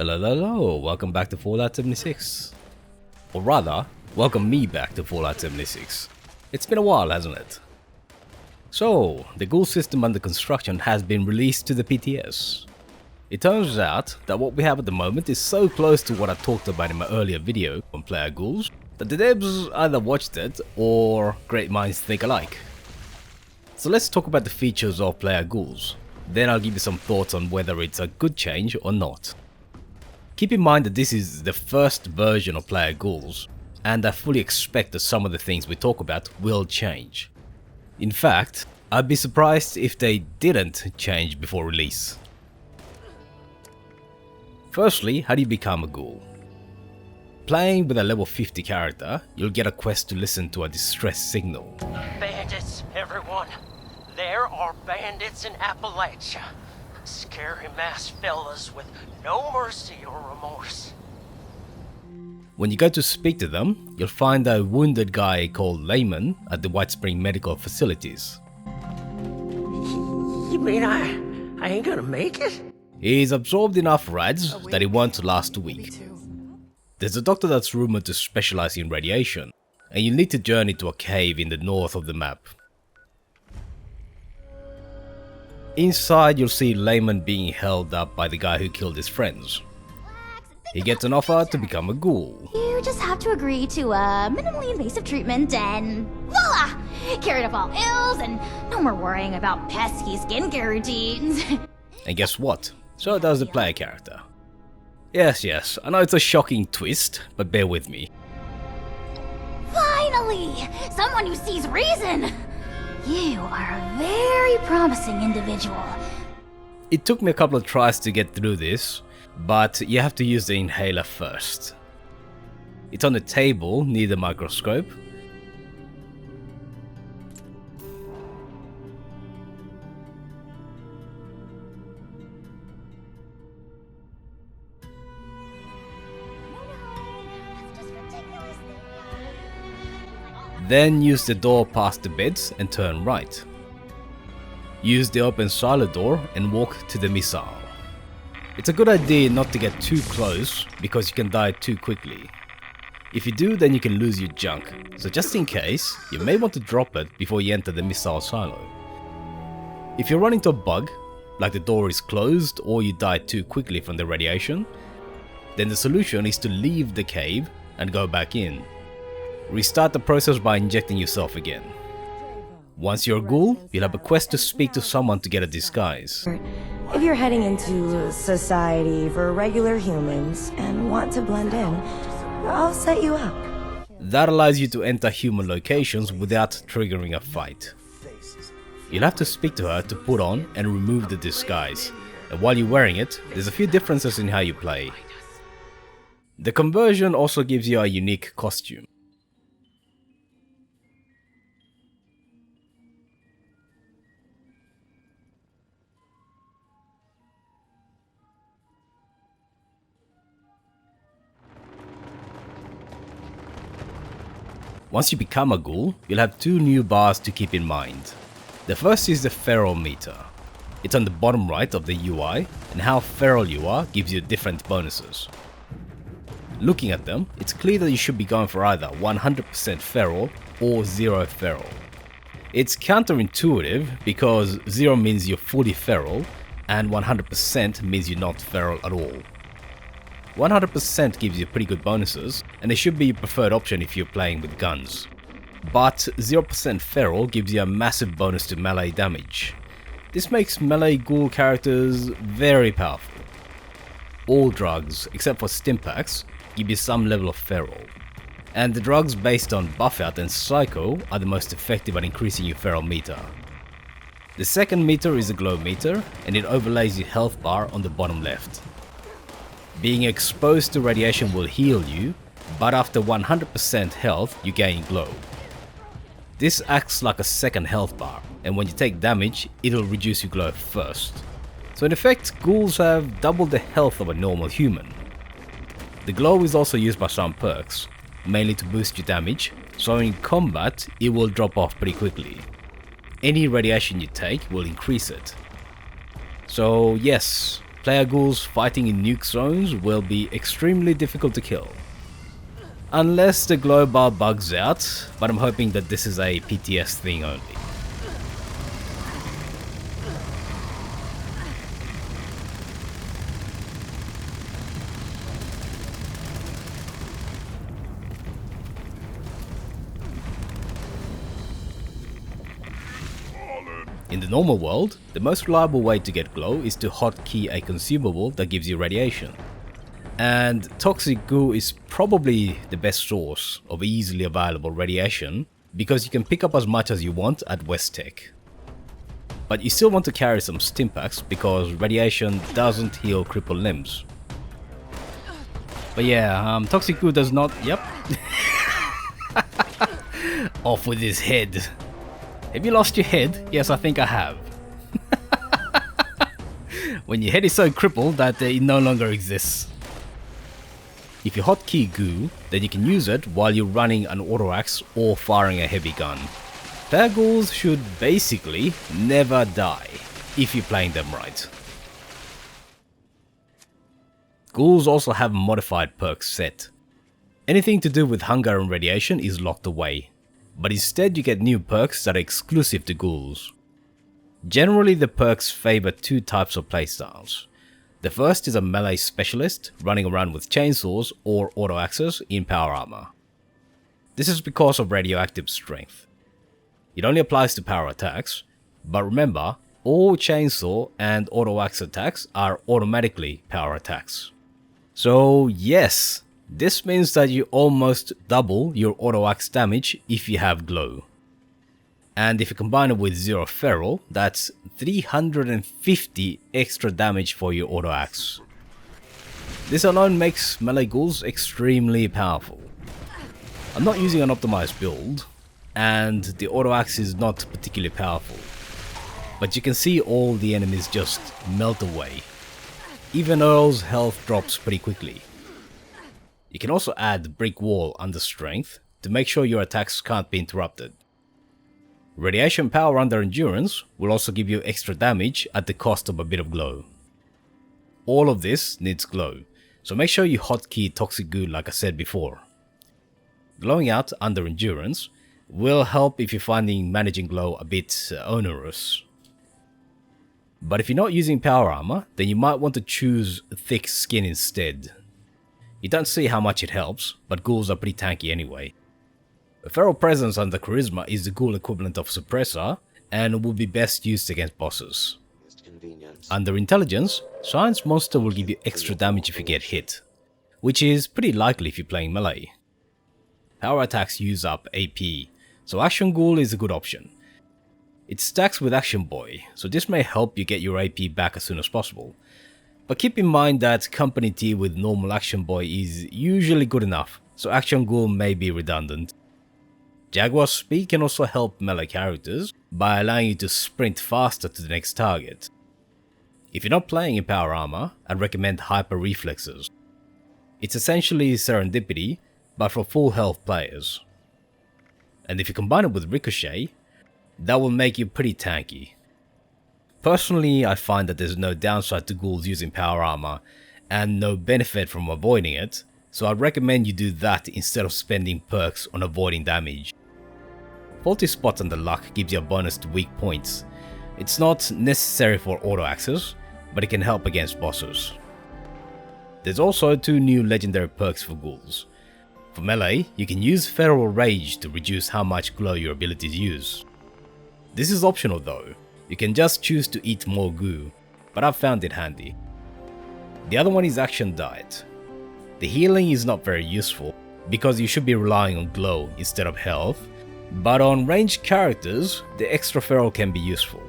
Hello, welcome back to Fallout 76. Or rather, welcome me back to Fallout 76. It's been a while, hasn't it? So, the Ghoul system under construction has been released to the PTS. It turns out that what we have at the moment is so close to what I talked about in my earlier video on Player Ghouls that the devs either watched it or great minds think alike. So let's talk about the features of Player Ghouls. Then I'll give you some thoughts on whether it's a good change or not. Keep in mind that this is the first version of Player Ghouls, and I fully expect that some of the things we talk about will change. In fact, I'd be surprised if they didn't change before release. Firstly, how do you become a ghoul? Playing with a level 50 character, you'll get a quest to listen to a distress signal. Bandits, everyone. There are bandits in Appalachia. Scary masked fellas with no mercy or remorse. When you go to speak to them, you'll find a wounded guy called Layman at the White Spring Medical Facilities. You mean I ain't gonna make it? He's absorbed enough rads that he won't last a week. There's a doctor that's rumored to specialize in radiation, and you'll need to journey to a cave in the north of the map. Inside, you'll see Layman being held up by the guy who killed his friends. He gets an offer to become a ghoul. You just have to agree to a minimally invasive treatment and voila! Cured of all ills and no more worrying about pesky skincare routines. And guess what? So does the player character. Yes, I know it's a shocking twist, but bear with me. Finally! Someone who sees reason! You are a very promising individual. It took me a couple of tries to get through this, but you have to use the inhaler first. It's on the table near the microscope. Then use the door past the beds and turn right. Use the open silo door and walk to the missile. It's a good idea not to get too close because you can die too quickly. If you do, then you can lose your junk, so just in case, you may want to drop it before you enter the missile silo. If you run into a bug, like the door is closed or you die too quickly from the radiation, then the solution is to leave the cave and go back in. Restart the process by injecting yourself again. Once you're a ghoul, you'll have a quest to speak to someone to get a disguise. If you're heading into society for regular humans and want to blend in, I'll set you up. That allows you to enter human locations without triggering a fight. You'll have to speak to her to put on and remove the disguise, and while you're wearing it, there's a few differences in how you play. The conversion also gives you a unique costume. Once you become a ghoul, you'll have two new bars to keep in mind. The first is the feral meter. It's on the bottom right of the UI, and how feral you are gives you different bonuses. Looking at them, it's clear that you should be going for either 100% feral or 0 feral. It's counterintuitive because 0 means you're fully feral and 100% means you're not feral at all. 100% gives you pretty good bonuses, and it should be your preferred option if you're playing with guns. But 0% feral gives you a massive bonus to melee damage. This makes melee ghoul characters very powerful. All drugs, except for stimpaks, give you some level of feral. And the drugs based on Buffout and Psycho are the most effective at increasing your feral meter. The second meter is a glow meter, and it overlays your health bar on the bottom left. Being exposed to radiation will heal you, but after 100% health, you gain glow. This acts like a second health bar, and when you take damage, it'll reduce your glow first. So in effect, ghouls have double the health of a normal human. The glow is also used by some perks, mainly to boost your damage, so in combat, it will drop off pretty quickly. Any radiation you take will increase it. So yes, player ghouls fighting in nuke zones will be extremely difficult to kill. Unless the glow bar bugs out, but I'm hoping that this is a PTS thing only. In the normal world, the most reliable way to get glow is to hotkey a consumable that gives you radiation. And Toxic Goo is probably the best source of easily available radiation because you can pick up as much as you want at West Tech. But you still want to carry some Stimpaks because radiation doesn't heal crippled limbs. But yeah, Toxic Goo does not... Yep. Off with his head. Have you lost your head? Yes, I think I have. When your head is so crippled that it no longer exists. If you hotkey Goo, then you can use it while you're running an auto axe or firing a heavy gun. Player ghouls should basically never die if you're playing them right. Ghouls also have a modified perks set. Anything to do with hunger and radiation is locked away, but instead you get new perks that are exclusive to ghouls. Generally the perks favor two types of playstyles. The first is a melee specialist running around with chainsaws or auto axes in power armor. This is because of radioactive strength. It only applies to power attacks, but remember, all chainsaw and auto axe attacks are automatically power attacks. So yes, this means that you almost double your auto axe damage if you have glow. And if you combine it with 0 feral, that's 350 extra damage for your auto axe. This alone makes melee ghouls extremely powerful. I'm not using an optimized build, and the auto axe is not particularly powerful. But you can see all the enemies just melt away. Even Earl's health drops pretty quickly. You can also add brick wall under strength to make sure your attacks can't be interrupted. Radiation power under endurance will also give you extra damage at the cost of a bit of glow. All of this needs glow, so make sure you hotkey Toxic Goo like I said before. Glowing out under endurance will help if you're finding managing glow a bit onerous. But if you're not using power armor, then you might want to choose thick skin instead. You don't see how much it helps, but ghouls are pretty tanky anyway. A feral presence under charisma is the ghoul equivalent of suppressor and will be best used against bosses. Under intelligence, science monster will give you extra damage if you get hit, which is pretty likely if you're playing melee. Power attacks use up AP, so action ghoul is a good option. It stacks with action boy, so this may help you get your AP back as soon as possible. But keep in mind that company T with normal action boy is usually good enough, so action ghoul may be redundant. Jaguar speed can also help melee characters by allowing you to sprint faster to the next target. If you're not playing in power armor, I'd recommend hyper reflexes. It's essentially serendipity, but for full health players. And if you combine it with ricochet, that will make you pretty tanky. Personally, I find that there's no downside to ghouls using power armor, and no benefit from avoiding it, so I'd recommend you do that instead of spending perks on avoiding damage. Faulty spots under luck gives you a bonus to weak points. It's not necessary for auto axes, but it can help against bosses. There's also 2 new legendary perks for ghouls. For melee, you can use Feral Rage to reduce how much glow your abilities use. This is optional though, you can just choose to eat more goo, but I've found it handy. The other one is Action Diet. The healing is not very useful, because you should be relying on glow instead of health, but on ranged characters, the extra feral can be useful.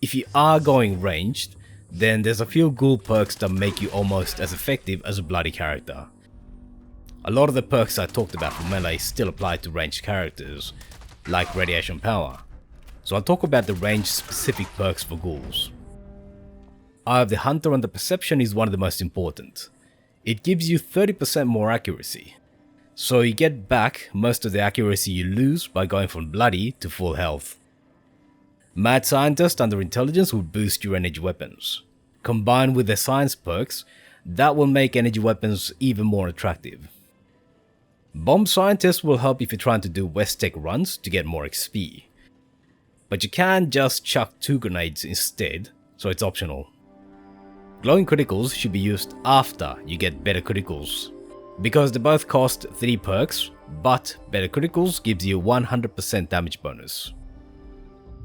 If you are going ranged, then there's a few ghoul perks that make you almost as effective as a bloody character. A lot of the perks I talked about for melee still apply to ranged characters, like radiation power, so I'll talk about the range specific perks for ghouls. Eye of the Hunter under Perception is one of the most important. It gives you 30% more accuracy, so you get back most of the accuracy you lose by going from bloody to full health. Mad Scientist under Intelligence will boost your energy weapons. Combined with the science perks, that will make energy weapons even more attractive. Bomb Scientist will help if you're trying to do West Tech runs to get more XP. But you can just chuck 2 grenades instead, so it's optional. Glowing criticals should be used after you get better criticals, because they both cost 3 perks, but better criticals gives you 100% damage bonus.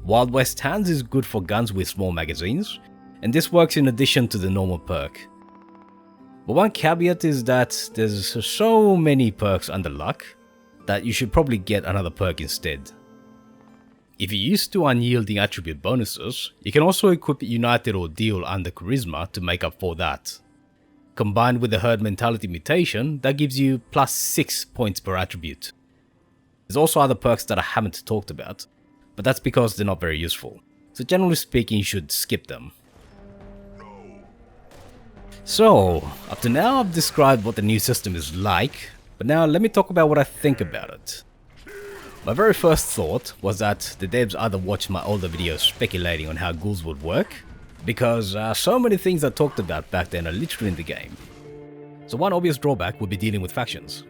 Wild West Hands is good for guns with small magazines, and this works in addition to the normal perk. But one caveat is that there's so many perks under luck that you should probably get another perk instead. If you're used to unyielding attribute bonuses, you can also equip United or Deal under Charisma to make up for that. Combined with the Herd Mentality mutation, that gives you plus 6 points per attribute. There's also other perks that I haven't talked about, but that's because they're not very useful, so generally speaking you should skip them. So, up to now I've described what the new system is like, but now let me talk about what I think about it. My very first thought was that the devs either watched my older videos speculating on how ghouls would work, because so many things I talked about back then are literally in the game. So one obvious drawback would be dealing with factions.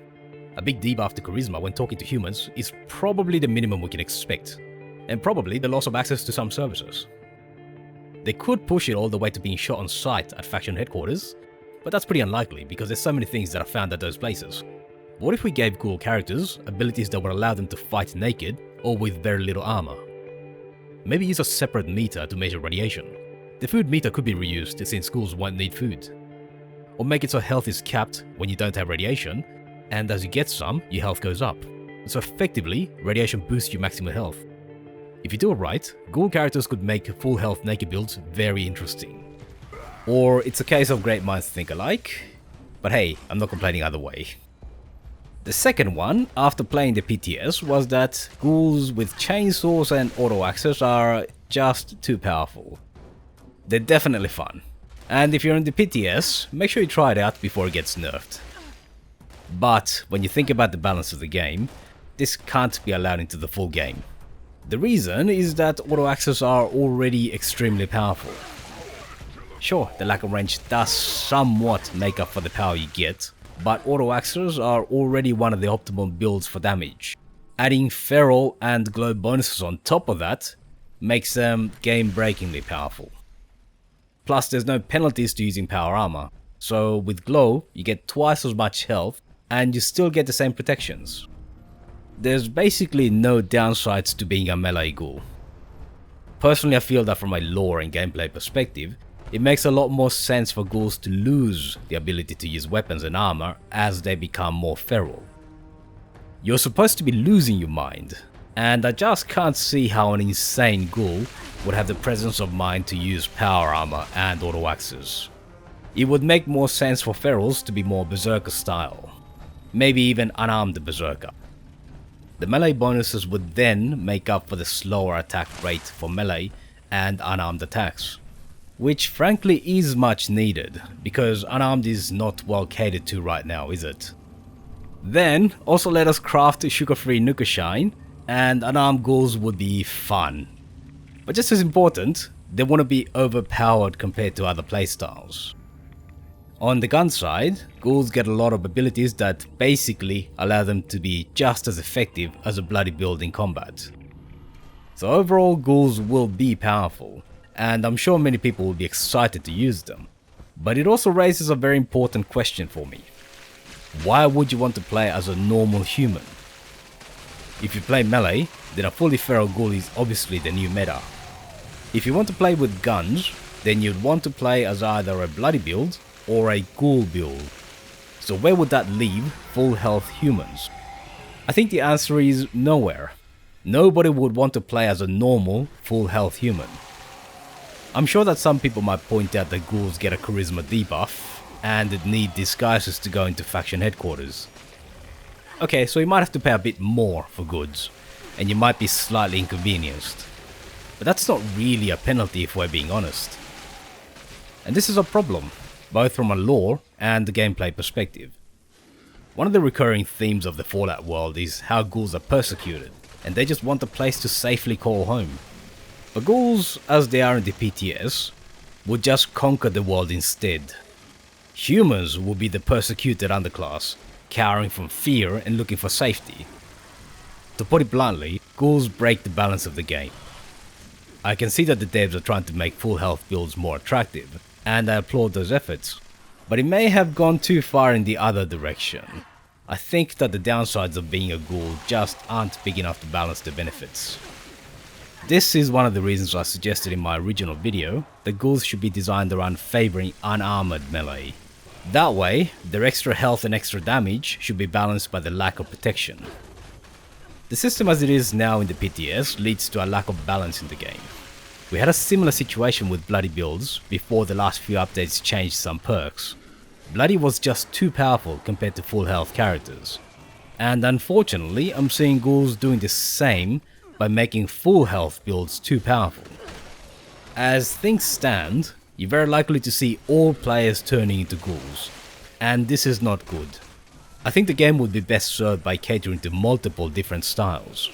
A big debuff to charisma when talking to humans is probably the minimum we can expect, and probably the loss of access to some services. They could push it all the way to being shot on sight at faction headquarters, but that's pretty unlikely because there's so many things that are found at those places. What if we gave ghoul characters abilities that would allow them to fight naked or with very little armor? Maybe use a separate meter to measure radiation. The food meter could be reused since ghouls won't need food. Or make it so health is capped when you don't have radiation, and as you get some, your health goes up. So effectively, radiation boosts your maximum health. If you do it right, ghoul characters could make full health naked builds very interesting. Or it's a case of great minds think alike, but hey, I'm not complaining either way. The second one, after playing the PTS, was that ghouls with chainsaws and auto access are just too powerful. They're definitely fun, and if you're in the PTS, make sure you try it out before it gets nerfed. But when you think about the balance of the game, this can't be allowed into the full game. The reason is that auto axes are already extremely powerful. Sure, the lack of range does somewhat make up for the power you get, but auto axes are already one of the optimal builds for damage. Adding feral and glow bonuses on top of that makes them game-breakingly powerful. Plus there's no penalties to using power armor, so with glow you get twice as much health and you still get the same protections. There's basically no downsides to being a melee ghoul. Personally, I feel that from a lore and gameplay perspective, it makes a lot more sense for ghouls to lose the ability to use weapons and armor as they become more feral. You're supposed to be losing your mind, and I just can't see how an insane ghoul would have the presence of mind to use power armor and auto axes. It would make more sense for ferals to be more berserker style, maybe even unarmed berserker. The melee bonuses would then make up for the slower attack rate for melee and unarmed attacks, which frankly is much needed, because unarmed is not well catered to right now, is it? Then also let us craft sugar-free Nuka Shine, and unarmed ghouls would be fun. But just as important, they wouldn't be overpowered compared to other playstyles. On the gun side, ghouls get a lot of abilities that basically allow them to be just as effective as a bloody build in combat. So overall, ghouls will be powerful, and I'm sure many people will be excited to use them. But it also raises a very important question for me. Why would you want to play as a normal human? If you play melee, then a fully feral ghoul is obviously the new meta. If you want to play with guns, then you'd want to play as either a bloody build or a ghoul build. So where would that leave full health humans? I think the answer is nowhere. Nobody would want to play as a normal, full health human. I'm sure that some people might point out that ghouls get a charisma debuff and need disguises to go into faction headquarters. Okay, so you might have to pay a bit more for goods, and you might be slightly inconvenienced. But that's not really a penalty if we're being honest. And this is a problem, both from a lore and a gameplay perspective. One of the recurring themes of the Fallout world is how ghouls are persecuted, and they just want a place to safely call home. But ghouls, as they are in the PTS, would just conquer the world instead. Humans will be the persecuted underclass, cowering from fear and looking for safety. To put it bluntly, ghouls break the balance of the game. I can see that the devs are trying to make full health builds more attractive, and I applaud those efforts, but it may have gone too far in the other direction. I think that the downsides of being a ghoul just aren't big enough to balance the benefits. This is one of the reasons I suggested in my original video that ghouls should be designed around favouring unarmoured melee. That way, their extra health and extra damage should be balanced by the lack of protection. The system as it is now in the PTS leads to a lack of balance in the game. We had a similar situation with Bloody builds before the last few updates changed some perks. Bloody was just too powerful compared to full health characters. And unfortunately, I'm seeing ghouls doing the same by making full health builds too powerful. As things stand, you're very likely to see all players turning into ghouls, and this is not good. I think the game would be best served by catering to multiple different styles.